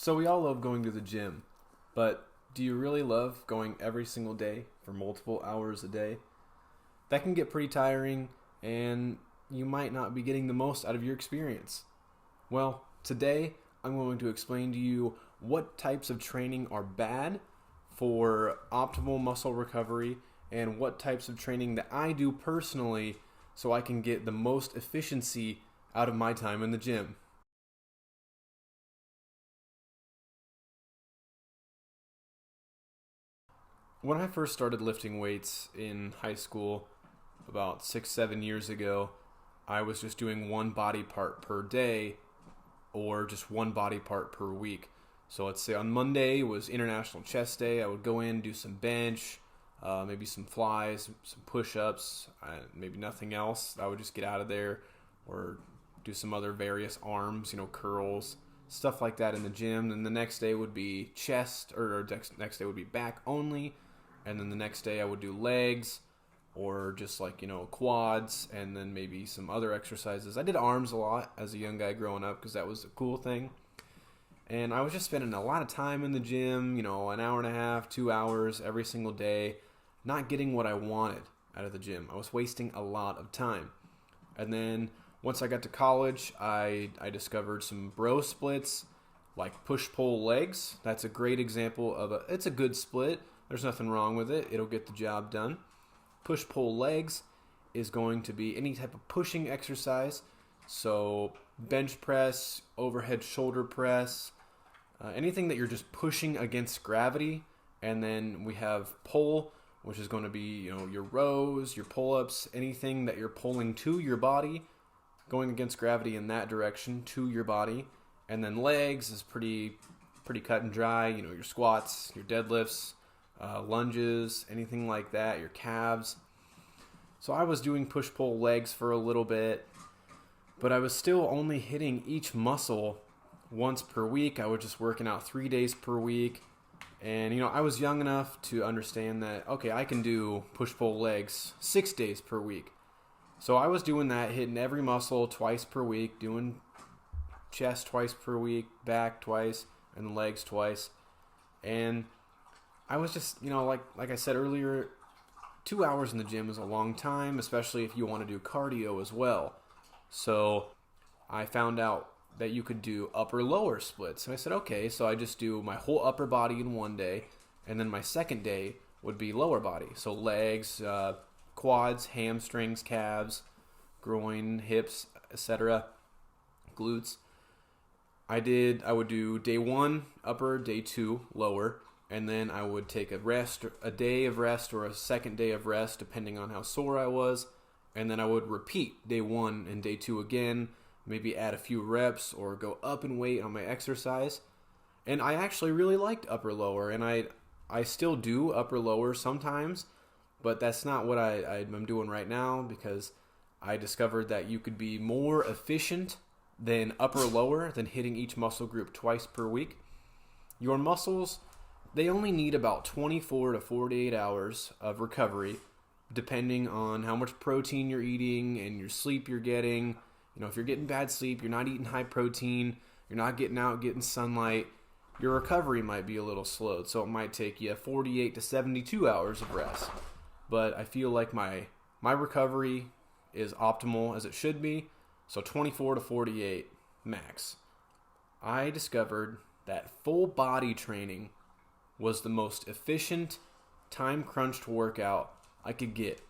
So we all love going to the gym, but do you really love going every single day for multiple hours a day? That can get pretty tiring and you might not be getting the most out of your experience. Well, today I'm going to explain to you what types of training are bad for optimal muscle recovery and what types of training that I do personally so I can get the most efficiency out of my time in the gym. When I first started lifting weights in high school about 6, 7 years ago, I was just doing one body part per day or just one body part per week. So let's say on Monday was International Chest Day. I would go in, do some bench, maybe some flies, some push-ups, maybe nothing else. I would just get out of there or do some other various arms, curls, stuff like that in the gym. And the next day would be chest, or next day would be back only. And then the next day I would do legs or just like, quads and then maybe some other exercises. I did arms a lot as a young guy growing up because that was a cool thing. And I was just spending a lot of time in the gym, an hour and a half, 2 hours every single day, not getting what I wanted out of the gym. I was wasting a lot of time. And then once I got to college, I discovered some bro splits like push-pull legs. That's a great example of it's a good split. There's nothing wrong with it. It'll get the job done. Push-pull legs is going to be any type of pushing exercise. So bench press, overhead shoulder press, anything that you're just pushing against gravity. And then we have pull, which is going to be, your rows, your pull-ups, anything that you're pulling to your body, going against gravity in that direction to your body. And then legs is pretty cut and dry. Your squats, your deadlifts, lunges, anything like that, your calves. So I was doing push-pull legs for a little bit, but I was still only hitting each muscle once per week. I was just working out 3 days per week. And, I was young enough to understand that, okay, I can do push-pull legs 6 days per week. So I was doing that, hitting every muscle twice per week, doing chest twice per week, back twice, and legs twice. And I was just, like I said earlier, 2 hours in the gym is a long time, especially if you want to do cardio as well. So I found out that you could do upper-lower splits. And I said, okay, so I just do my whole upper body in one day, and then my second day would be lower body. So legs, quads, hamstrings, calves, groin, hips, etc., glutes. I would do day one upper, day two lower, and then I would take a day of rest or a second day of rest depending on how sore I was, and then I would repeat day one and day two again, maybe add a few reps or go up in weight on my exercise. And I actually really liked upper lower, and I still do upper lower sometimes, but that's not what I'm doing right now because I discovered that you could be more efficient than upper lower than hitting each muscle group twice per week. Your muscles, they only need about 24 to 48 hours of recovery depending on how much protein you're eating and your sleep you're getting. If you're getting bad sleep, you're not eating high protein, you're not getting out, getting sunlight, your recovery might be a little slowed. So it might take you 48 to 72 hours of rest. But I feel like my recovery is optimal as it should be. So 24 to 48 max. I discovered that full body training was the most efficient, time-crunched workout I could get.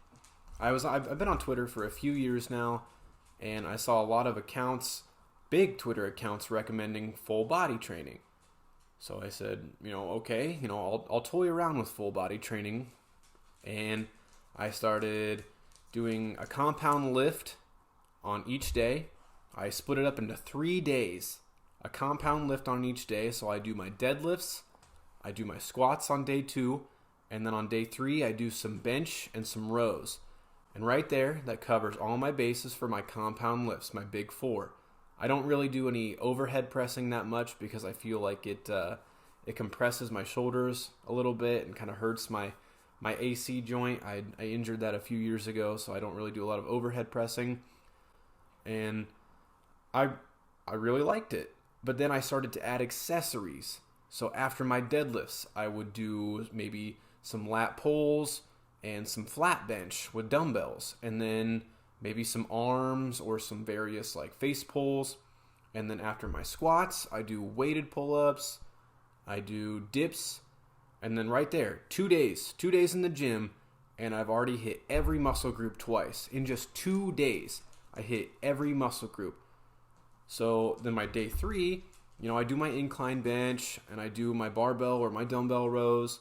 I've been on Twitter for a few years now, and I saw a lot of accounts, big Twitter accounts, recommending full body training. So I said, okay, I'll toy around with full body training, and I started doing a compound lift on each day. I split it up into 3 days, a compound lift on each day. So I do my deadlifts, I do my squats on day two, and then on day three, I do some bench and some rows. And right there, that covers all my bases for my compound lifts, my big four. I don't really do any overhead pressing that much because I feel like it compresses my shoulders a little bit and kind of hurts my AC joint. I injured that a few years ago, so I don't really do a lot of overhead pressing. And I really liked it But then I started to add accessories. So after my deadlifts, I would do maybe some lat pulls and some flat bench with dumbbells, and then maybe some arms or some various like face pulls. And then after my squats, I do weighted pull-ups, I do dips, and then right there, 2 days in the gym, and I've already hit every muscle group twice. In just 2 days, I hit every muscle group. So then my day 3, I do my incline bench, and I do my barbell or my dumbbell rows,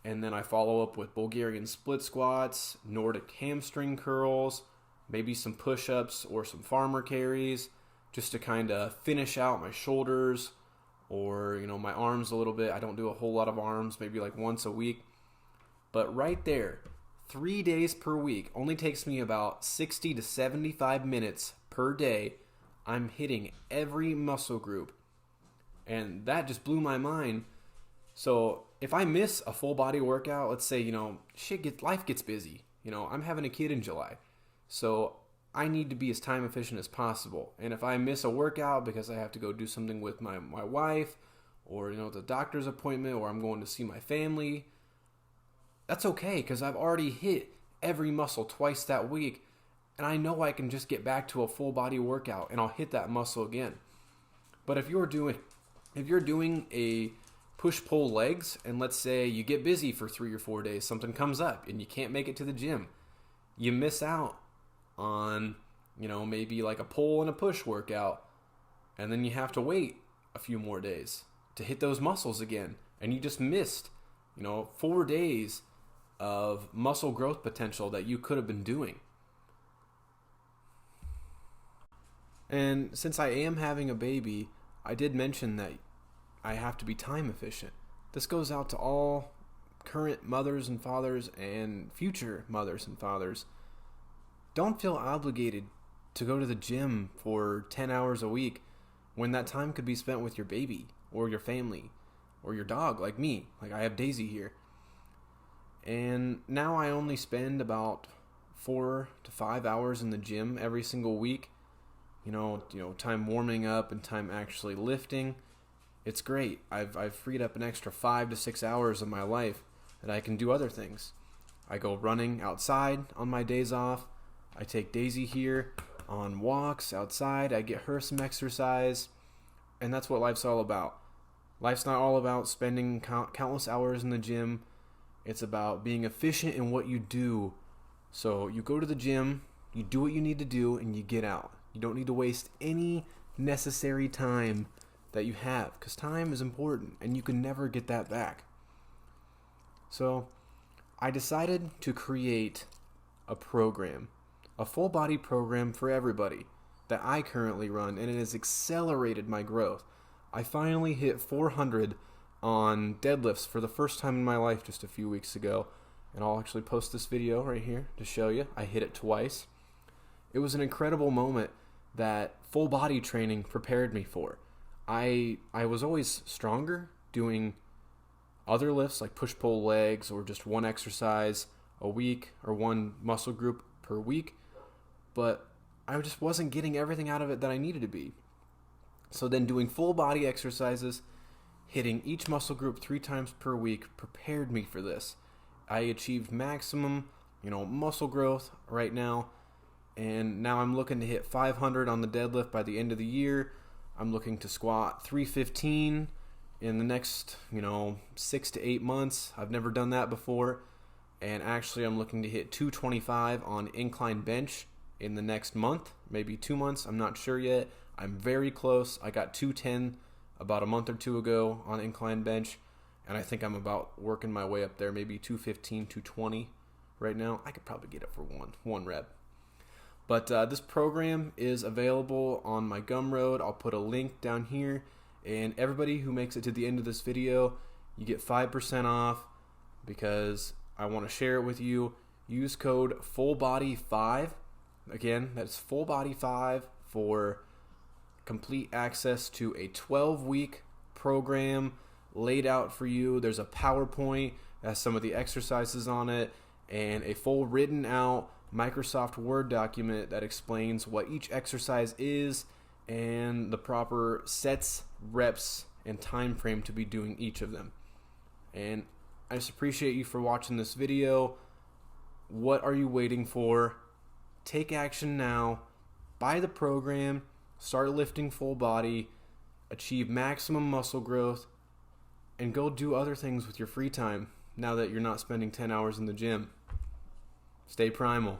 and then I follow up with Bulgarian split squats, Nordic hamstring curls, maybe some push-ups or some farmer carries, just to kind of finish out my shoulders or, my arms a little bit. I don't do a whole lot of arms, maybe like once a week. But right there, 3 days per week, only takes me about 60 to 75 minutes per day. I'm hitting every muscle group. And that just blew my mind. So if I miss a full body workout, let's say, life gets busy. I'm having a kid in July. So I need to be as time efficient as possible. And if I miss a workout because I have to go do something with my wife, or the doctor's appointment, or I'm going to see my family, that's okay, because I've already hit every muscle twice that week, and I know I can just get back to a full body workout and I'll hit that muscle again. But if you're doing a push-pull legs, and let's say you get busy for 3 or 4 days, something comes up and you can't make it to the gym, you miss out on, maybe like a pull and a push workout, and then you have to wait a few more days to hit those muscles again, and you just missed, 4 days of muscle growth potential that you could have been doing. And since I am having a baby, I did mention that I have to be time efficient. This goes out to all current mothers and fathers and future mothers and fathers. Don't feel obligated to go to the gym for 10 hours a week when that time could be spent with your baby or your family or your dog, like me. Like I have Daisy here. And now I only spend about 4 to 5 hours in the gym every single week. Time warming up and time actually lifting. It's great. I've freed up an extra 5 to 6 hours of my life that I can do other things. I go running outside on my days off. I take Daisy here on walks outside. I get her some exercise. And that's what life's all about. Life's not all about spending countless hours in the gym. It's about being efficient in what you do. So you go to the gym, you do what you need to do, and you get out. You don't need to waste any necessary time that you have, because time is important and you can never get that back. So I decided to create a program, a full body program for everybody that I currently run, and it has accelerated my growth. I finally hit 400 on deadlifts for the first time in my life just a few weeks ago, and I'll actually post this video right here to show you. I hit it twice. It was an incredible moment that full body training prepared me for. I was always stronger doing other lifts like push-pull legs or just one exercise a week or one muscle group per week, but I just wasn't getting everything out of it that I needed to be. So then doing full body exercises, hitting each muscle group 3 times per week prepared me for this. I achieved maximum, muscle growth right now, and now I'm looking to hit 500 on the deadlift by the end of the year. I'm looking to squat 315 in the next, 6 to 8 months. I've never done that before. And actually, I'm looking to hit 225 on incline bench in the next month, maybe 2 months. I'm not sure yet. I'm very close. I got 210 about a month or two ago on incline bench, and I think I'm about working my way up there, maybe 215, 220 right now. I could probably get it for one rep. But this program is available on my Gumroad. I'll put a link down here, and everybody who makes it to the end of this video, you get 5% off because I want to share it with you. Use code FULLBODY5. Again, that's FULLBODY5 for complete access to a 12-week program laid out for you. There's a PowerPoint that has some of the exercises on it and a full written out Microsoft Word document that explains what each exercise is and the proper sets, reps, and time frame to be doing each of them. And I just appreciate you for watching this video. What are you waiting for? Take action now. Buy the program. Start lifting full body. Achieve maximum muscle growth. And go do other things with your free time now that you're not spending 10 hours in the gym. Stay primal.